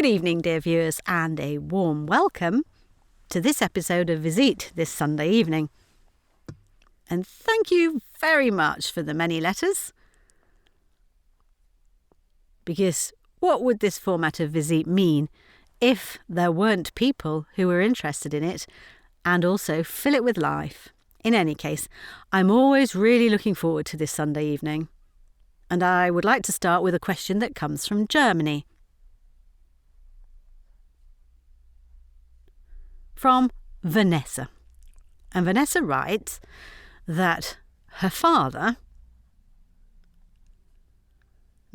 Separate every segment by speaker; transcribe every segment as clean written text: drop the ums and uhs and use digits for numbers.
Speaker 1: Good evening, dear viewers, and a warm welcome to this episode of Visite this Sunday evening. And thank you very much for the many letters, because what would this format of Visite mean if there weren't people who were interested in it and also fill it with life? In any case, I'm always really looking forward to this Sunday evening. And I would like to start with a question that comes from Germany. From Vanessa. And Vanessa writes that her father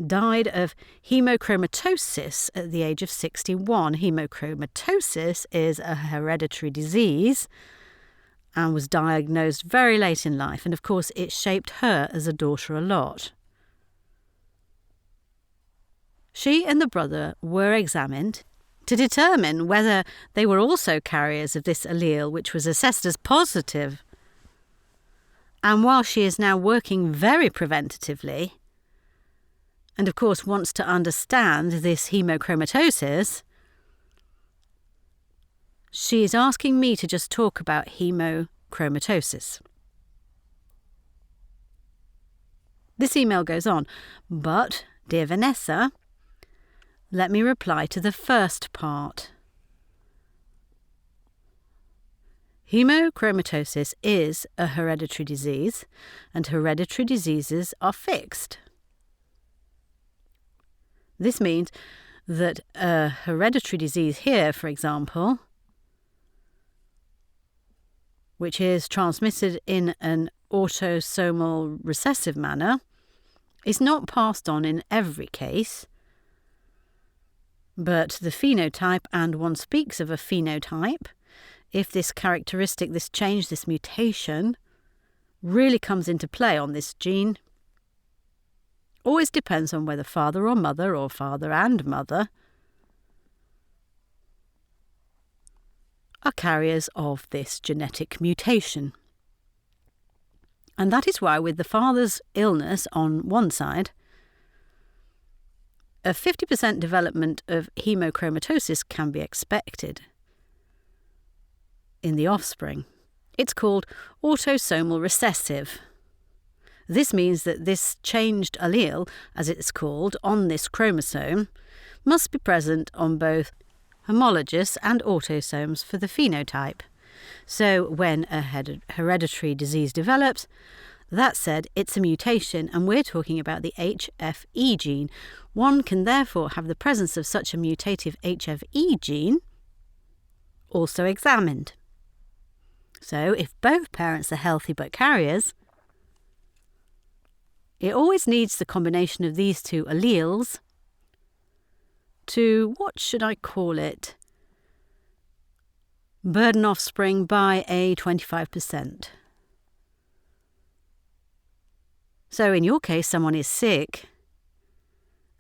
Speaker 1: died of hemochromatosis at the age of 61. Hemochromatosis is a hereditary disease and was diagnosed very late in life, and of course it shaped her as a daughter a lot. She and the brother were examined to determine whether they were also carriers of this allele, which was assessed as positive. And while she is now working very preventatively, and of course wants to understand this hemochromatosis, she is asking me to just talk about hemochromatosis. This email goes on, but, dear Vanessa, let me reply to the first part. Hemochromatosis is a hereditary disease, and hereditary diseases are fixed. This means that a hereditary disease here, for example, which is transmitted in an autosomal recessive manner, is not passed on in every case, but the phenotype, and one speaks of a phenotype, if this characteristic, this change, this mutation, really comes into play on this gene, always depends on whether father or father and mother are carriers of this genetic mutation. And that is why with the father's illness on one side, a 50% development of hemochromatosis can be expected in the offspring. It's called autosomal recessive. This means that this changed allele, as it's called, on this chromosome, must be present on both homologous and autosomes for the phenotype. So when a hereditary disease develops, that said, it's a mutation, and we're talking about the HFE gene. One can therefore have the presence of such a mutative HFE gene also examined. So if both parents are healthy but carriers, it always needs the combination of these two alleles to, what should I call it, burden offspring by a 25%. So in your case, someone is sick,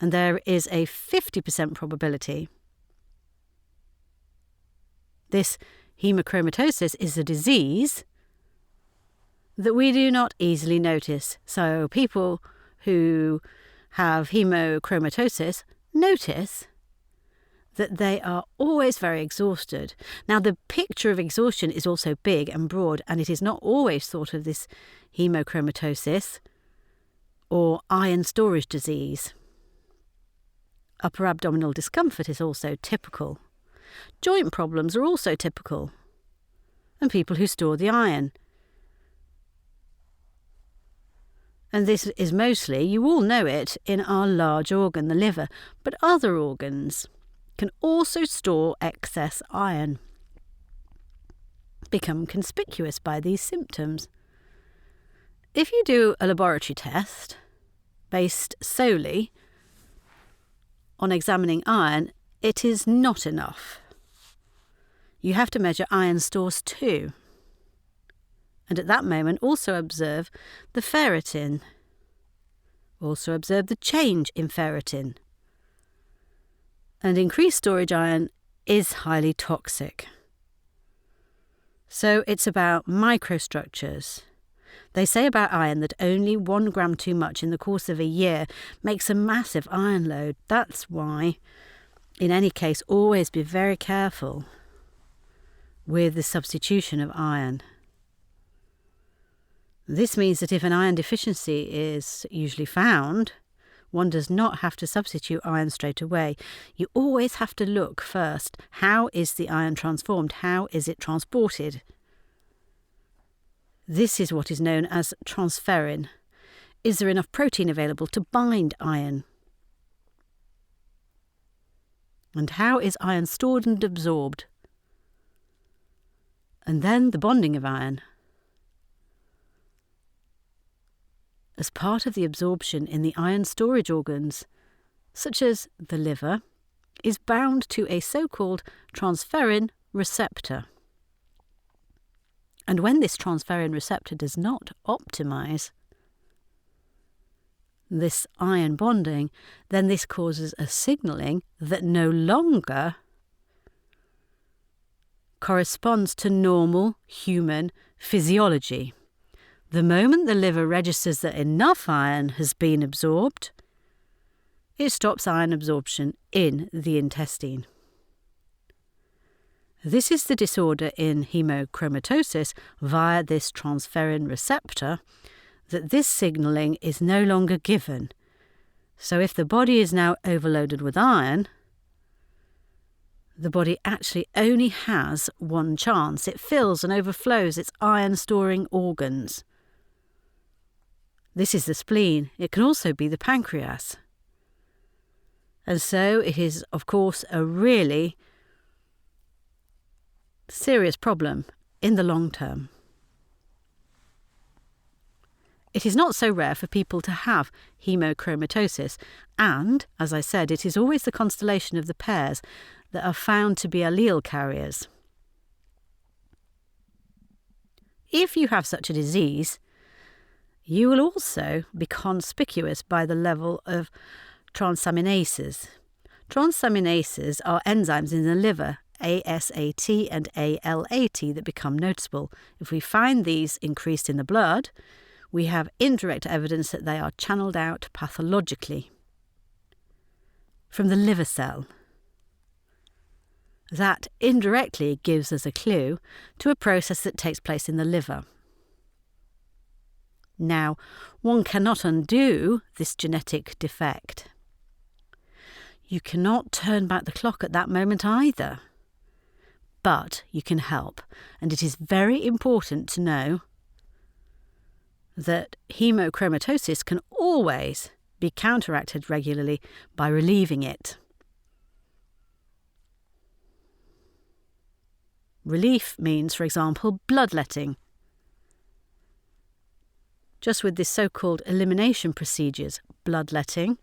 Speaker 1: and there is a 50% probability. This hemochromatosis is a disease that we do not easily notice. So people who have hemochromatosis notice that they are always very exhausted. Now, the picture of exhaustion is also big and broad, and it is not always thought of this hemochromatosis or iron storage disease. Upper abdominal discomfort is also typical. Joint problems are also typical, and people who store the iron. And this is mostly, you all know it, in our large organ, the liver, but other organs can also store excess iron, become conspicuous by these symptoms. If you do a laboratory test based solely on examining iron, it is not enough. You have to measure iron stores too. And at that moment also observe the ferritin. Also observe the change in ferritin. And increased storage iron is highly toxic. So it's about microstructures. They say about iron that only 1 gram too much in the course of a year makes a massive iron load. That's why In any case, always be very careful with the substitution of iron. This means that if an iron deficiency is usually found, one does not have to substitute iron straight away. You always have to look first, how is the iron transformed? How is it transported? This is what is known as transferrin. Is there enough protein available to bind iron? And how is iron stored and absorbed? And then the bonding of iron. As part of the absorption in the iron storage organs, such as the liver, is bound to a so-called transferrin receptor. And when this transferrin receptor does not optimize this iron bonding, then this causes a signalling that no longer corresponds to normal human physiology. The moment the liver registers that enough iron has been absorbed, it stops iron absorption in the intestine. This is the disorder in hemochromatosis via this transferrin receptor, that this signalling is no longer given. So if the body is now overloaded with iron, the body actually only has one chance. It fills and overflows its iron-storing organs. This is the spleen. It can also be the pancreas. And so it is, of course, a really serious problem in the long term. It is not so rare for people to have hemochromatosis, and, as I said, it is always the constellation of the pairs that are found to be allele carriers. If you have such a disease, you will also be conspicuous by the level of transaminases. Transaminases are enzymes in the liver, ASAT and ALAT, that become noticeable. If we find these increased in the blood, we have indirect evidence that they are channeled out pathologically from the liver cell. That indirectly gives us a clue to a process that takes place in the liver. Now, one cannot undo this genetic defect. You cannot turn back the clock at that moment either. But you can help, and it is very important to know that hemochromatosis can always be counteracted regularly by relieving it. Relief means, for example, bloodletting. Just with this so-called elimination procedures, bloodletting,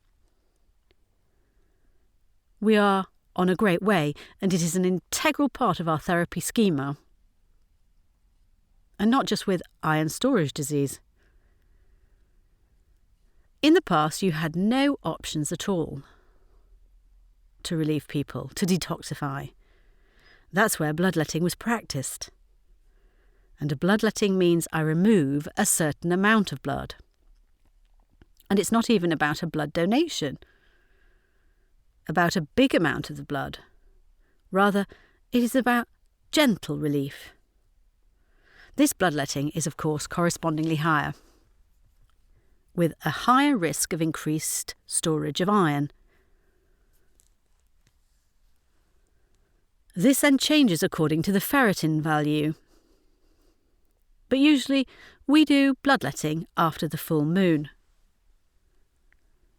Speaker 1: we are on a great way, and it is an integral part of our therapy schema. And not just with iron storage disease. In the past, you had no options at all to relieve people, to detoxify. That's where bloodletting was practiced. And a bloodletting means I remove a certain amount of blood. And it's not even about a blood donation, about a big amount of the blood. Rather, it is about gentle relief. This bloodletting is, of course, correspondingly higher, with a higher risk of increased storage of iron. This then changes according to the ferritin value. But usually we do bloodletting after the full moon.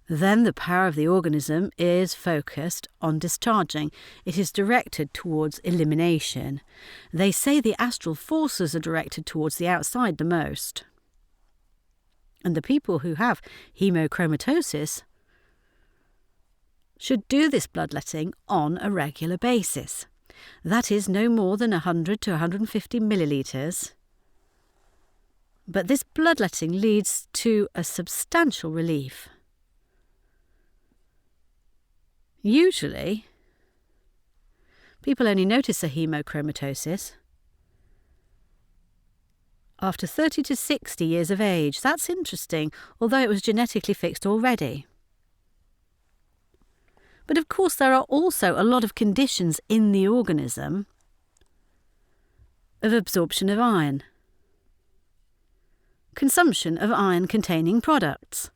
Speaker 1: Then the power of the organism is focused on discharging. It is directed towards elimination. They say the astral forces are directed towards the outside the most. And the people who have hemochromatosis should do this bloodletting on a regular basis. That is no more than 100 to 150 millilitres. But this bloodletting leads to a substantial relief. Usually, people only notice a hemochromatosis after 30 to 60 years of age. That's interesting, although it was genetically fixed already. But of course there are also a lot of conditions in the organism of absorption of iron, consumption of iron-containing products.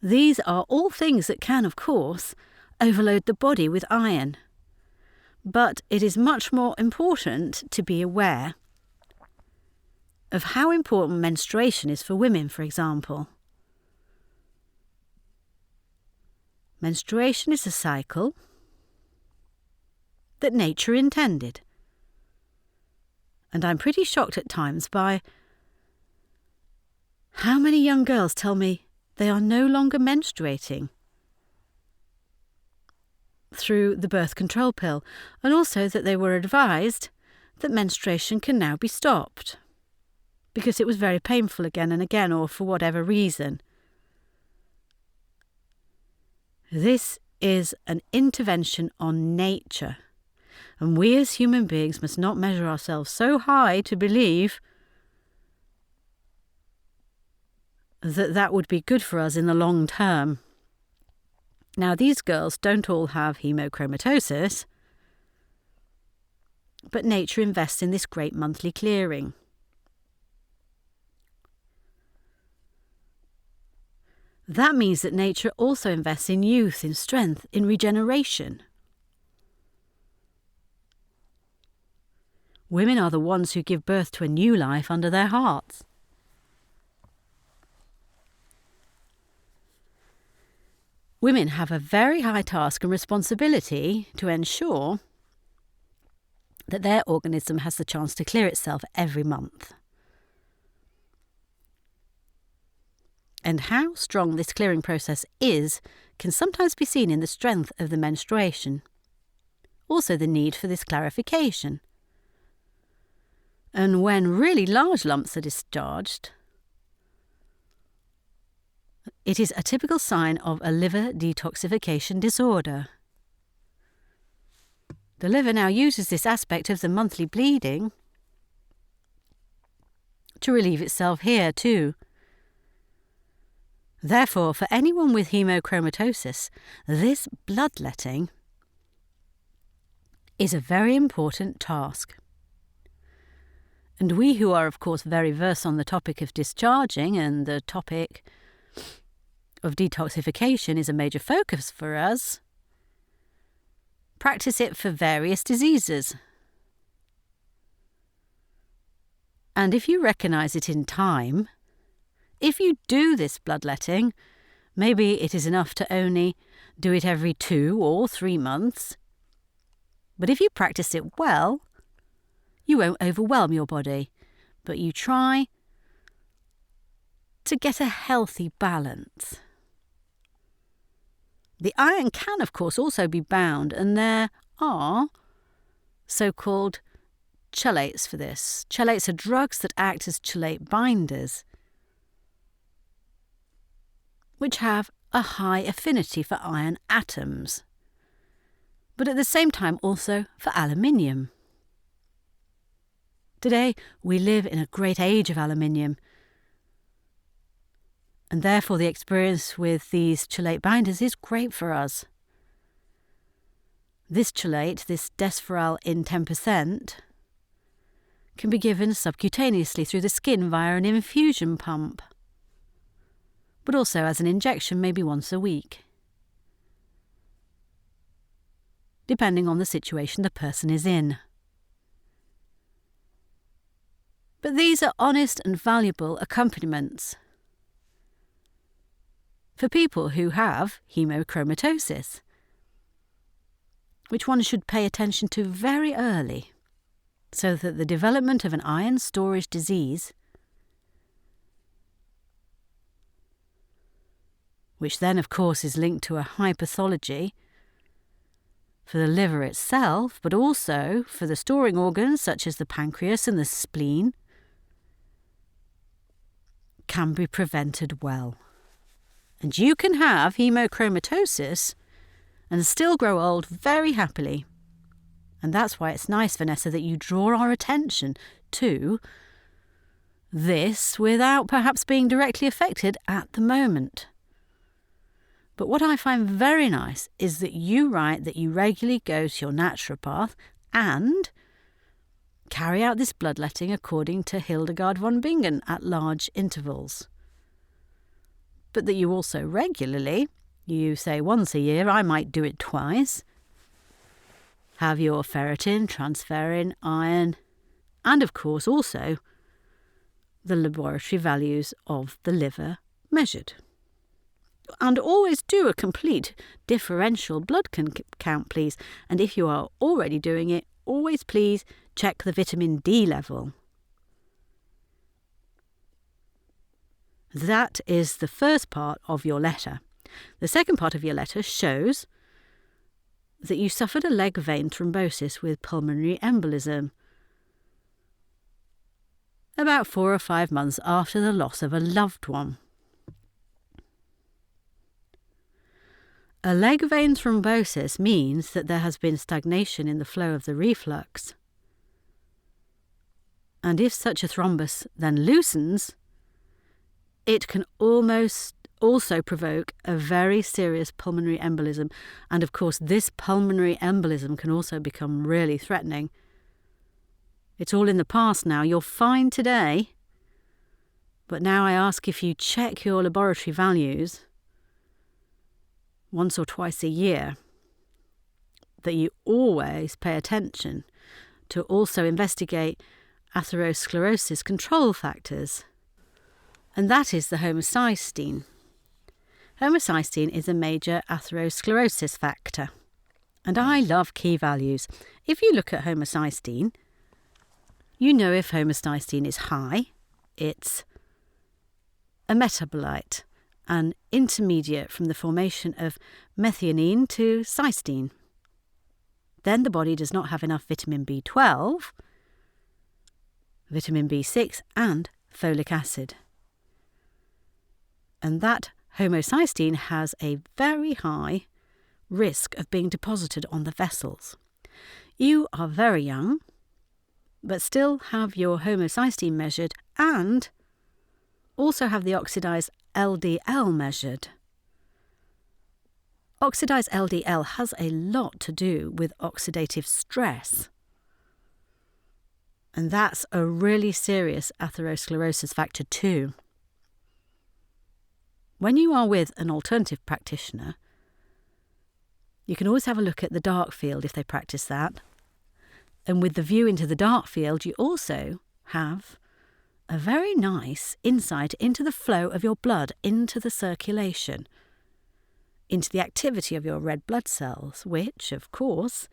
Speaker 1: These are all things that can, of course, overload the body with iron. But it is much more important to be aware of how important menstruation is for women, for example. Menstruation is a cycle that nature intended. And I'm pretty shocked at times by how many young girls tell me they are no longer menstruating through the birth control pill, and also that they were advised that menstruation can now be stopped because it was very painful again and again, or for whatever reason. This is an intervention on nature, and we as human beings must not measure ourselves so high to believe that that would be good for us in the long term. Now, these girls don't all have hemochromatosis, but nature invests in this great monthly clearing. That means that nature also invests in youth, in strength, in regeneration. Women are the ones who give birth to a new life under their hearts. Women have a very high task and responsibility to ensure that their organism has the chance to clear itself every month. And how strong this clearing process is can sometimes be seen in the strength of the menstruation. Also the need for this clarification. And when really large lumps are discharged, it is a typical sign of a liver detoxification disorder. The liver now uses this aspect of the monthly bleeding to relieve itself here too. Therefore, for anyone with hemochromatosis, this bloodletting is a very important task. And we who are, of course, very versed on the topic of discharging, and the topic of detoxification is a major focus for us, practice it for various diseases. And if you recognise it in time, if you do this bloodletting, maybe it is enough to only do it every 2 or 3 months. But if you practice it well, you won't overwhelm your body, but you try to get a healthy balance. The iron can, of course, also be bound, and there are so-called chelates for this. Chelates are drugs that act as chelate binders, which have a high affinity for iron atoms, but at the same time also for aluminium. Today, we live in a great age of aluminium, and therefore the experience with these chelate binders is great for us. This chelate, this Desferal in 10%, can be given subcutaneously through the skin via an infusion pump, but also as an injection maybe once a week, depending on the situation the person is in. But these are honest and valuable accompaniments for people who have hemochromatosis, which one should pay attention to very early, so that the development of an iron storage disease, which then of course is linked to a high pathology for the liver itself, but also for the storing organs such as the pancreas and the spleen, can be prevented well. And you can have hemochromatosis and still grow old very happily. And that's why it's nice, Vanessa, that you draw our attention to this without perhaps being directly affected at the moment. But what I find very nice is that you write that you regularly go to your naturopath and carry out this bloodletting according to Hildegard von Bingen at large intervals. But that you also regularly, you say once a year, I might do it twice, have your ferritin, transferrin, iron, and of course also the laboratory values of the liver measured. And always do a complete differential blood count, please. And if you are already doing it, always please check the vitamin D level. That is the first part of your letter. The second part of your letter shows that you suffered a leg vein thrombosis with pulmonary embolism about 4 or 5 months after the loss of a loved one. A leg vein thrombosis means that there has been stagnation in the flow of the reflux. And if such a thrombus then loosens, it can almost also provoke a very serious pulmonary embolism. And of course, this pulmonary embolism can also become really threatening. It's all in the past now. You're fine today. But now I ask if you check your laboratory values once or twice a year, that you always pay attention to also investigate atherosclerosis control factors. And that is the homocysteine. Homocysteine is a major atherosclerosis factor. And I love key values. If you look at homocysteine, you know if homocysteine is high, it's a metabolite, an intermediate from the formation of methionine to cysteine. Then the body does not have enough vitamin B12, vitamin B6 and folic acid. And that homocysteine has a very high risk of being deposited on the vessels. You are very young, but still have your homocysteine measured and also have the oxidized LDL measured. Oxidized LDL has a lot to do with oxidative stress. And that's a really serious atherosclerosis factor too. When you are with an alternative practitioner, you can always have a look at the dark field if they practice that. And with the view into the dark field, you also have a very nice insight into the flow of your blood, into the circulation, into the activity of your red blood cells, which, of course,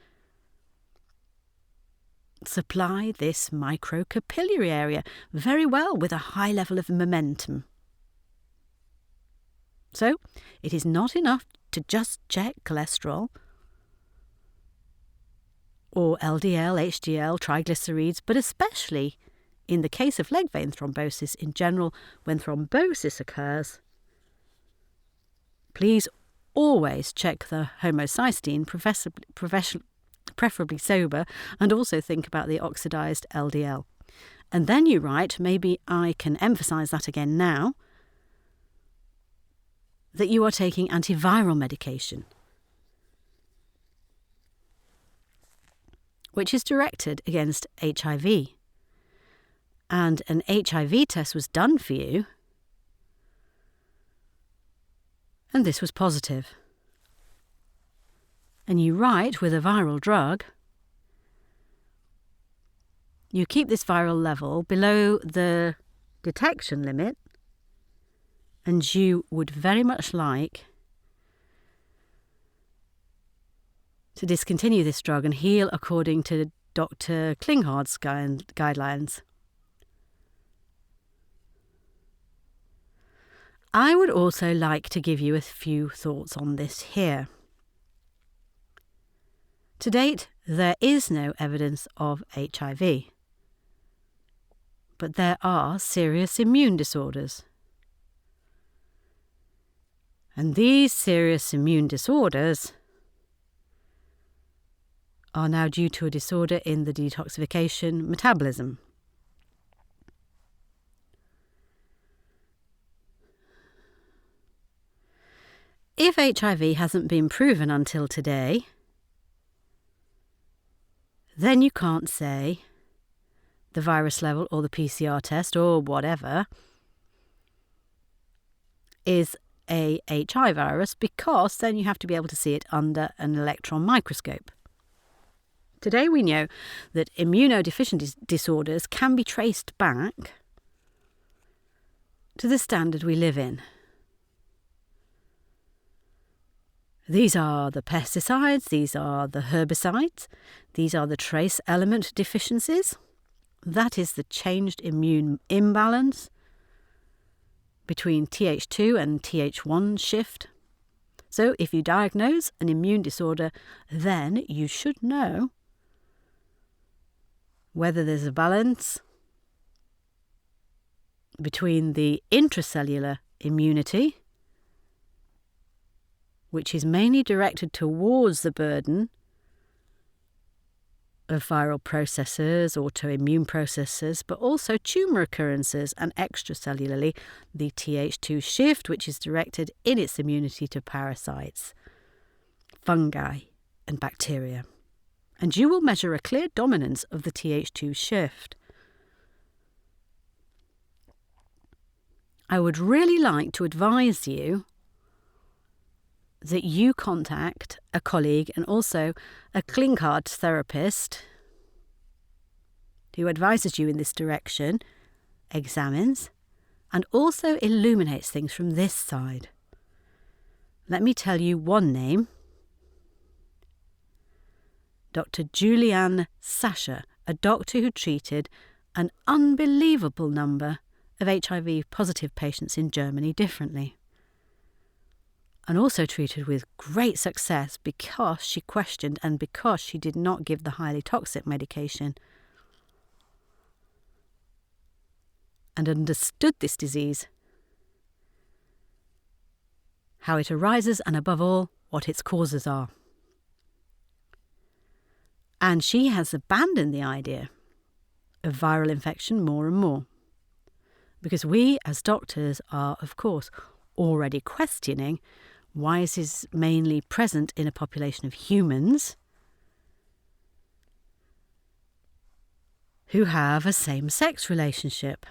Speaker 1: supply this microcapillary area very well with a high level of momentum. So, it is not enough to just check cholesterol or LDL, HDL, triglycerides, but especially in the case of leg vein thrombosis in general, when thrombosis occurs, please always check the homocysteine, preferably sober, and also think about the oxidized LDL. And then you write, maybe I can emphasize that again now, that you are taking antiviral medication, which is directed against HIV. And an HIV test was done for you, and this was positive. And you write with a viral drug, you keep this viral level below the detection limit, and you would very much like to discontinue this drug and heal according to Dr. Klinghard's guidelines. I would also like to give you a few thoughts on this here. To date, there is no evidence of HIV, but there are serious immune disorders. And these serious immune disorders are now due to a disorder in the detoxification metabolism. if HIV hasn't been proven until today, then you can't say the virus level or the PCR test or whatever is a HI virus, because then you have to be able to see it under an electron microscope. Today we know that immunodeficiency disorders can be traced back to the standard we live in. These are the pesticides, these are the herbicides, these are the trace element deficiencies. That is the changed immune imbalance between Th2 and Th1 shift. So if you diagnose an immune disorder, then you should know whether there's a balance between the intracellular immunity, which is mainly directed towards the burden of viral processes, autoimmune processes, but also tumour occurrences, and extracellularly the Th2 shift, which is directed in its immunity to parasites, fungi and bacteria. And you will measure a clear dominance of the Th2 shift. I would really like to advise you that you contact a colleague and also a Klinkhardt therapist who advises you in this direction, examines, and also illuminates things from this side. Let me tell you one name: Dr. Julianne Sascher, a doctor who treated an unbelievable number of HIV-positive patients in Germany differently, and also treated with great success because she questioned and because she did not give the highly toxic medication, and understood this disease, how it arises, and above all, what its causes are. And she has abandoned the idea of viral infection more and more, because we as doctors are, of course, already questioning why is this mainly present in a population of humans who have a same-sex relationship.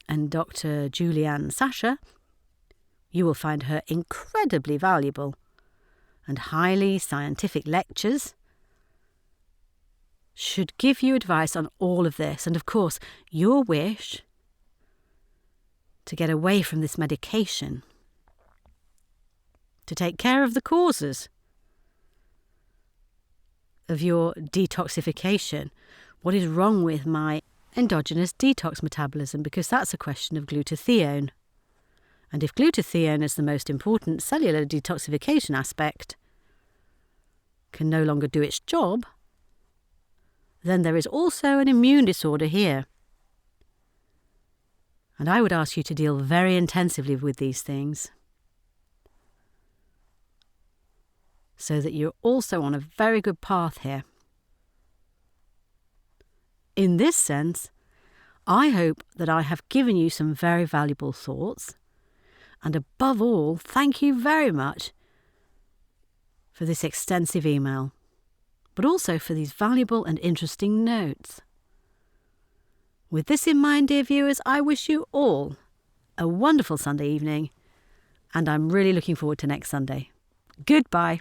Speaker 1: And Dr. Julianne Sascher, you will find her incredibly valuable, and highly scientific lectures should give you advice on all of this. And of course, your wish to get away from this medication, to take care of the causes of your detoxification. What is wrong with my endogenous detox metabolism? Because that's a question of glutathione. And if glutathione is the most important cellular detoxification aspect, can no longer do its job, then there is also an immune disorder here. And I would ask you to deal very intensively with these things, so that you're also on a very good path here. In this sense, I hope that I have given you some very valuable thoughts, and above all, thank you very much for this extensive email, but also for these valuable and interesting notes. With this in mind, dear viewers, I wish you all a wonderful Sunday evening, and I'm really looking forward to next Sunday. Goodbye.